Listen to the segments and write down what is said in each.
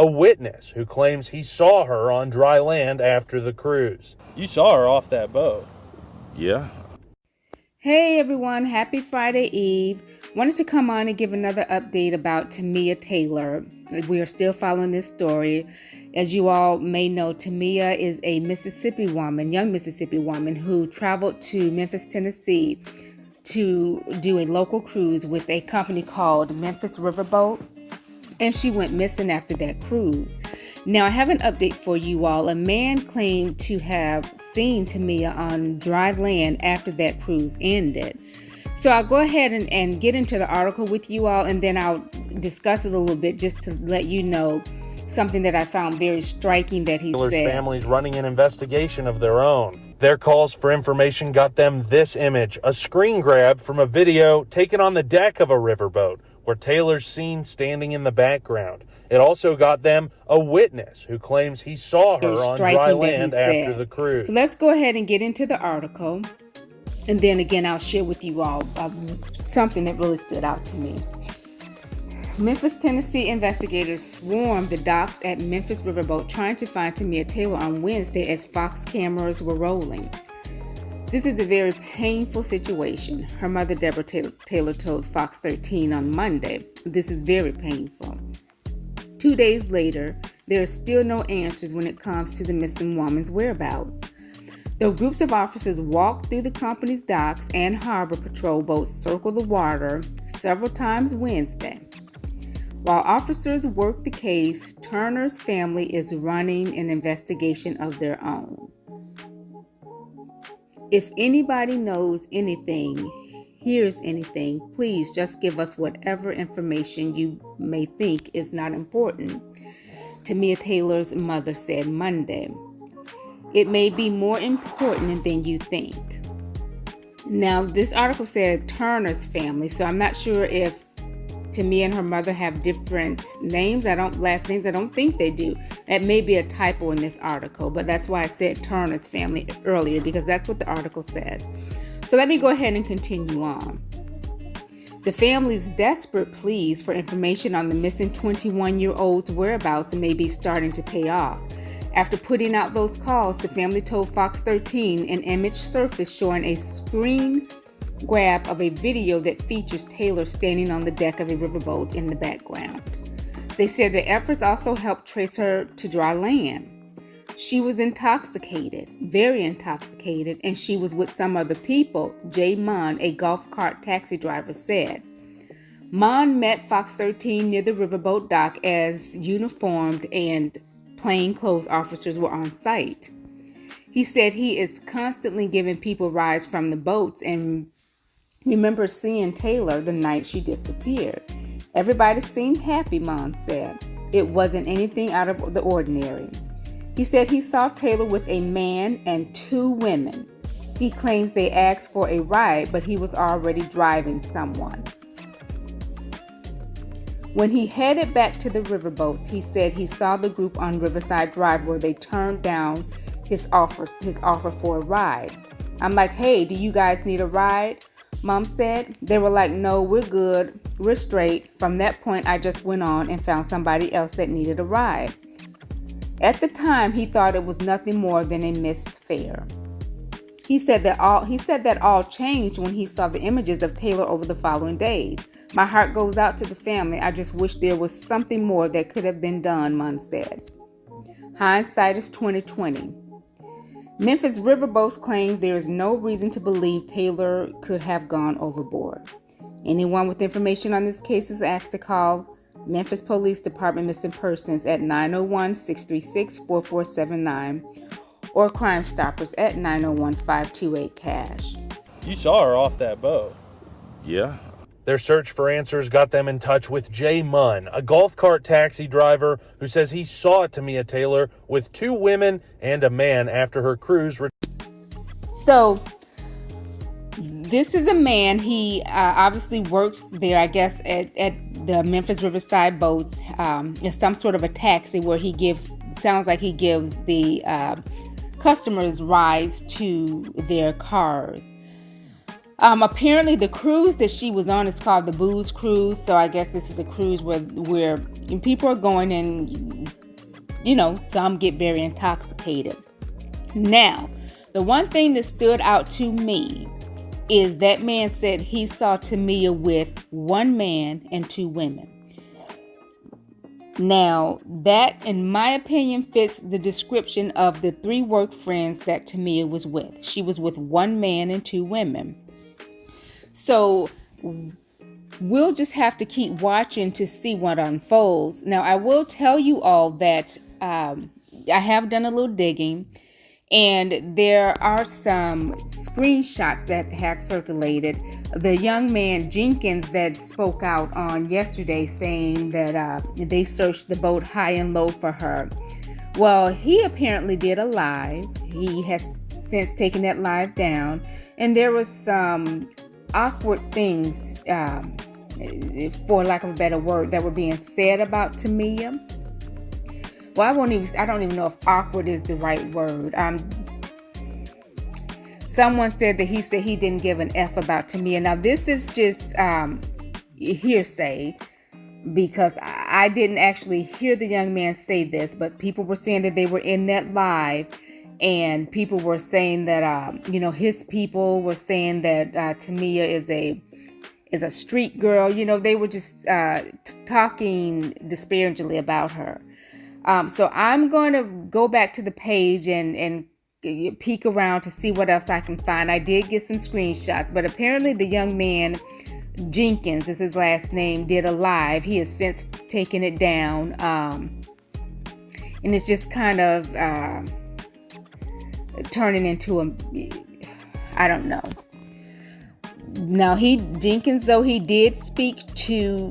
a witness who claims he saw her on dry land after the cruise. You saw her off that boat. Yeah. Hey everyone, happy Friday Eve. Wanted to come on and give another update about Tamia Taylor. We are still following this story. As you all may know, Tamia is a Mississippi woman, young Mississippi woman who traveled to Memphis, Tennessee to do a local cruise with a company called Memphis Riverboat. And she went missing after that cruise. Now, I have an update for you all. A man claimed to have seen Tamia on dry land after that cruise ended. So I'll go ahead and get into the article with you all, and then I'll discuss it a little bit just to let you know something that I found very striking that he Taylor's said. family's running an investigation of their own. Their calls for information got them this image, a screen grab from a video taken on the deck of a riverboat, where Taylor's seen standing in the background. It also got them a witness who claims he saw her on dry land after the cruise. So let's go ahead and get into the article. And then again, I'll share with you all something that really stood out to me. Memphis, Tennessee investigators swarmed the docks at Memphis Riverboat trying to find Tamia Taylor on Wednesday as Fox cameras were rolling. This is a very painful situation, her mother Deborah Taylor told Fox 13 on Monday. This is very painful. 2 days later, there are still no answers when it comes to the missing woman's whereabouts. Though groups of officers walked through the company's docks and harbor patrol boats circled the water several times Wednesday. While officers work the case, Turner's family is running an investigation of their own. If anybody knows anything, hears anything, please just give us whatever information you may think is not important, Tamia Taylor's mother said Monday. It may be more important than you think. Now, this article said Turner's family, so I'm not sure if Tamia and her mother have different last names. I don't think they do. That may be a typo in this article, but that's why I said Turner's family earlier, because that's what the article says. So let me go ahead and continue on. The family's desperate pleas for information on the missing 21-year-old's whereabouts may be starting to pay off. After putting out those calls, the family told Fox 13 an image surfaced showing a screen grab of a video that features Taylor standing on the deck of a riverboat in the background. They said the efforts also helped trace her to dry land. She was intoxicated, very intoxicated, and she was with some other people, Jay Munn, a golf cart taxi driver, said. Munn met Fox 13 near the riverboat dock as uniformed and plainclothes officers were on site. He said he is constantly giving people rides from the boats and remember seeing Taylor the night she disappeared. Everybody seemed happy, Munn said. It wasn't anything out of the ordinary. He said he saw Taylor with a man and 2 women. He claims they asked for a ride, but he was already driving someone. When he headed back to the riverboats, he said he saw the group on Riverside Drive where they turned down his offer for a ride. I'm like, hey, do you guys need a ride? Mom said. They were like, no, we're good. We're straight. From that point, I just went on and found somebody else that needed a ride. At the time, he thought it was nothing more than a missed fare. He said that all changed when he saw the images of Taylor over the following days. My heart goes out to the family. I just wish there was something more that could have been done, Munn said. Hindsight is 2020. Memphis Riverboats claims there is no reason to believe Taylor could have gone overboard. Anyone with information on this case is asked to call Memphis Police Department Missing Persons at 901-636-4479 or Crime Stoppers at 901-528-CASH. You saw her off that boat. Yeah. Their search for answers got them in touch with Jay Munn, a golf cart taxi driver who says he saw Tamia Taylor with 2 women and a man after her cruise. So, this is a man. He obviously works there, I guess, at the Memphis Riverside Boats. It's some sort of a taxi where he gives the customers rides to their cars. Apparently the cruise that she was on is called the Booze Cruise. So I guess this is a cruise where people are going and, some get very intoxicated. Now, the one thing that stood out to me is that man said he saw Tamia with one man and two women. Now, that, in my opinion, fits the description of the 3 work friends that Tamia was with. She was with one man and 2 women. So we'll just have to keep watching to see what unfolds. Now, I will tell you all that I have done a little digging, and there are some screenshots that have circulated. The young man Jenkins that spoke out on yesterday saying that they searched the boat high and low for her. Well, he apparently did a live. He has since taken that live down, and there was some awkward things, for lack of a better word, that were being said about Tamia. Well, I don't even know if awkward is the right word. Someone said that he said he didn't give an F about Tamia. Now, this is just hearsay, because I didn't actually hear the young man say this, but people were saying that they were in that live, and people were saying that, his people were saying that Tamia is a street girl. They were just talking disparagingly about her. So I'm going to go back to the page and peek around to see what else I can find. I did get some screenshots, but apparently the young man, Jenkins is his last name, did a live. He has since taken it down. And it's just kind of turning into I don't know. Now, Jenkins, though, he did speak to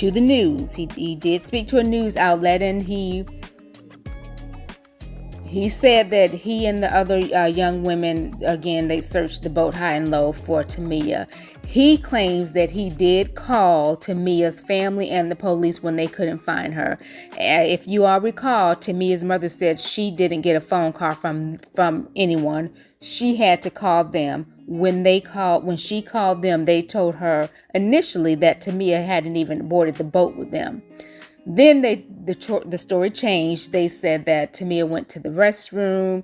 the news. He did speak to a news outlet, and he said that he and the other young women, again, they searched the boat high and low for Tamia. He claims that he did call Tamia's family and the police when they couldn't find her. If you all recall, Tamia's mother said she didn't get a phone call from anyone. She had to call them. When she called them, they told her initially that Tamia hadn't even boarded the boat with them. Then the story changed. They said that Tamia went to the restroom.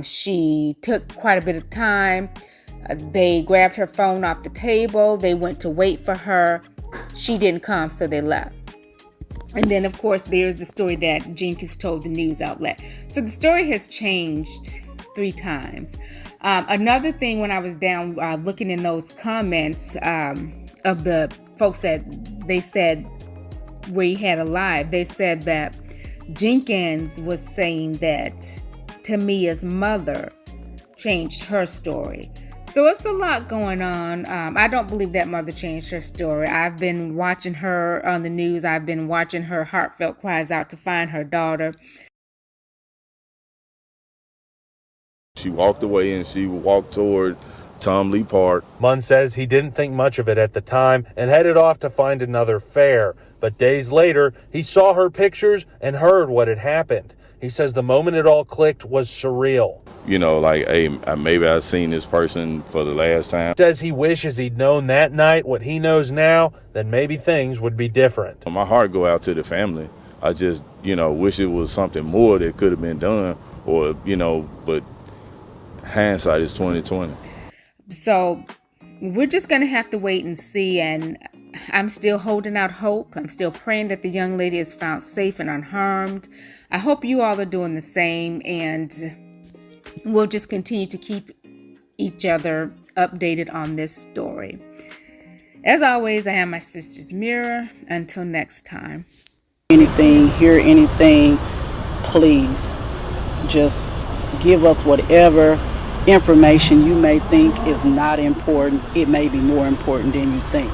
She took quite a bit of time. They grabbed her phone off the table. They went to wait for her. She didn't come, so they left. And then, of course, there's the story that Jenkins told the news outlet. So the story has changed 3 times. Another thing, when I was down looking in those comments of the folks that they said where he had a live, they said that Jenkins was saying that Tamia's mother changed her story. So it's a lot going on. I don't believe that mother changed her story. I've been watching her on the news. I've been watching her heartfelt cries out to find her daughter. She walked away and she walked toward Tom Lee Park. Munn says he didn't think much of it at the time and headed off to find another fare. But days later, he saw her pictures and heard what had happened. He says the moment it all clicked was surreal. Hey, maybe I've seen this person for the last time. Says he wishes he'd known that night what he knows now, then maybe things would be different. My heart go out to the family. I just, wish it was something more that could have been done, or, but hindsight is 20/20. So we're just going to have to wait and see, and I'm still holding out hope. I'm still praying that the young lady is found safe and unharmed. I hope you all are doing the same, and we'll just continue to keep each other updated on this story. As always, I am my sister's mirror. Until next time. Hear anything, please just give us whatever information you may think is not important. It may be more important than you think.